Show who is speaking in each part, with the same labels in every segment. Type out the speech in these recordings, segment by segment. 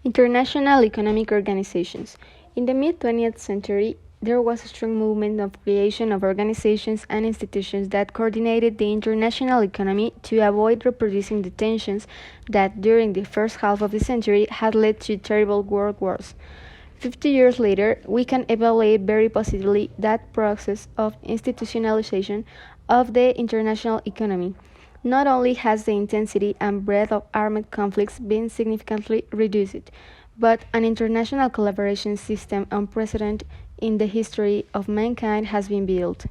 Speaker 1: International economic organizations. In the mid-20th century, there was a strong movement of creation of organizations and institutions that coordinated the international economy to avoid reproducing the tensions that during the first half of the century had led to terrible world wars. 50 years later, we can evaluate very positively that process of institutionalization of the international economy. Not only has the intensity and breadth of armed conflicts been significantly reduced, but an international collaboration system unprecedented in the history of mankind has been built.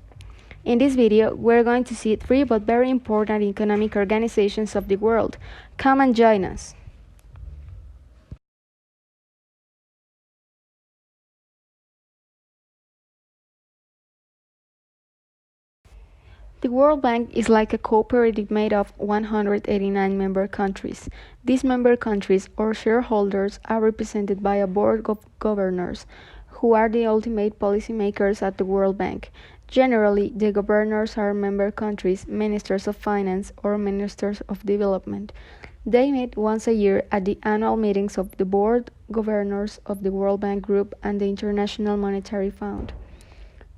Speaker 1: In this video, we're going to see three but very important economic organizations of the world. Come and join us. The World Bank is like a cooperative made of 189 member countries. These member countries or shareholders are represented by a board of governors, who are the ultimate policymakers at the World Bank. Generally, the governors are member countries' ministers of finance or ministers of development. They meet once a year at the annual meetings of the board governors of the World Bank Group and the International Monetary Fund.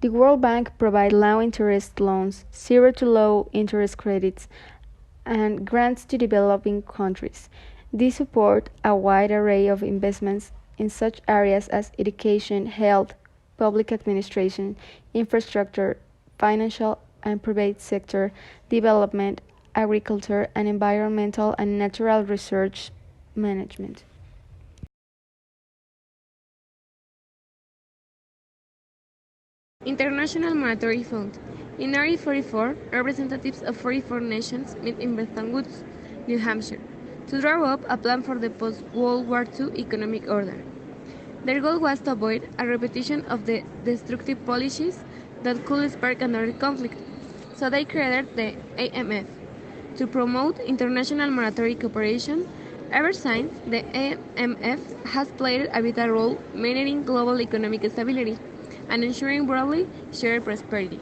Speaker 1: The World Bank provides low-interest loans, zero-to-low interest credits, and grants to developing countries. These support a wide array of investments in such areas as education, health, public administration, infrastructure, financial and private sector development, agriculture, and environmental and natural resource management.
Speaker 2: International Monetary Fund. In 1944, representatives of 44 nations met in Bretton Woods, New Hampshire, to draw up a plan for the post-World War II economic order. Their goal was to avoid a repetition of the destructive policies that could spark another conflict, so they created the IMF to promote international monetary cooperation. Ever since, the IMF has played a vital role maintaining global economic stability and ensuring broadly shared prosperity.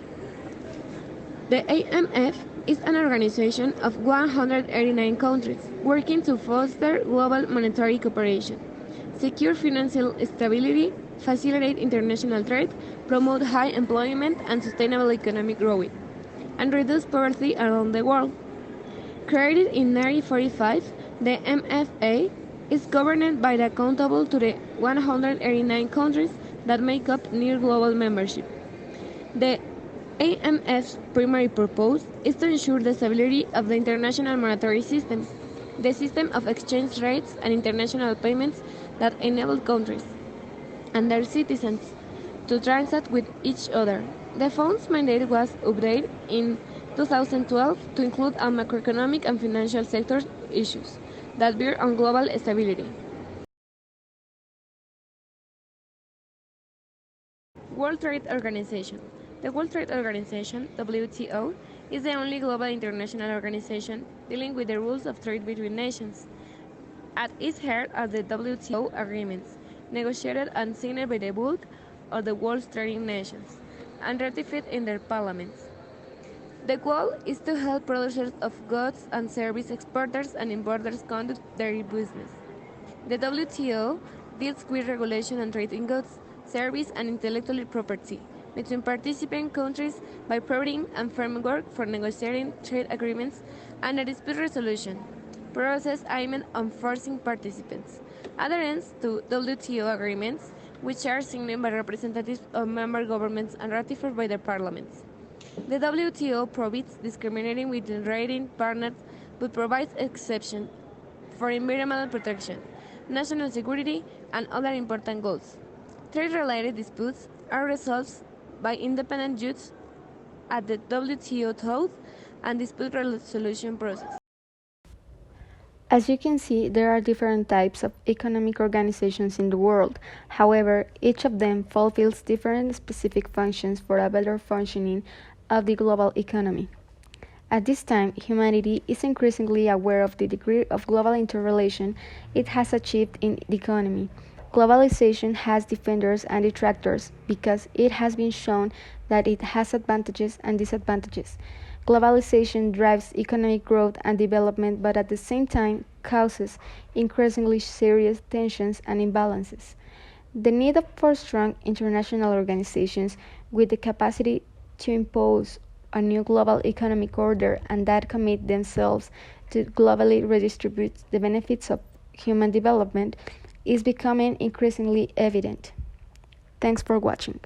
Speaker 2: The IMF is an organization of 189 countries working to foster global monetary cooperation, secure financial stability, facilitate international trade, promote high employment and sustainable economic growth, and reduce poverty around the world. Created in 1945, the MFA is governed by the accountable to the 189 countries that make up near global membership. The IMF's primary purpose is to ensure the stability of the international monetary system, the system of exchange rates and international payments that enable countries and their citizens to transact with each other. The fund's mandate was updated in 2012 to include a macroeconomic and financial sector issues that bear on global stability. World Trade Organization. The World Trade Organization, WTO, is the only global international organization dealing with the rules of trade between nations. At its heart are the WTO agreements, negotiated and signed by the bulk of the world's trading nations, and ratified in their parliaments. The goal is to help producers of goods and service exporters and importers conduct their business. The WTO deals with regulation and trade in goods, service, and intellectual property between participant countries by providing a framework for negotiating trade agreements and a dispute resolution process aimed on forcing participants' adherence to WTO agreements, which are signed by representatives of member governments and ratified by their parliaments. The WTO prohibits discriminating between trading partners but provides exceptions for environmental protection, national security, and other important goals. Trade-related disputes are resolved by independent judges at the WTO through and dispute resolution process.
Speaker 1: As you can see, there are different types of economic organizations in the world. However, each of them fulfills different specific functions for a better functioning of the global economy. At this time, humanity is increasingly aware of the degree of global interrelation it has achieved in the economy. Globalization has defenders and detractors because it has been shown that it has advantages and disadvantages. Globalization drives economic growth and development, but at the same time causes increasingly serious tensions and imbalances. The need for strong international organizations with the capacity to impose a new global economic order and that commit themselves to globally redistribute the benefits of human development is becoming increasingly evident. Thanks for watching.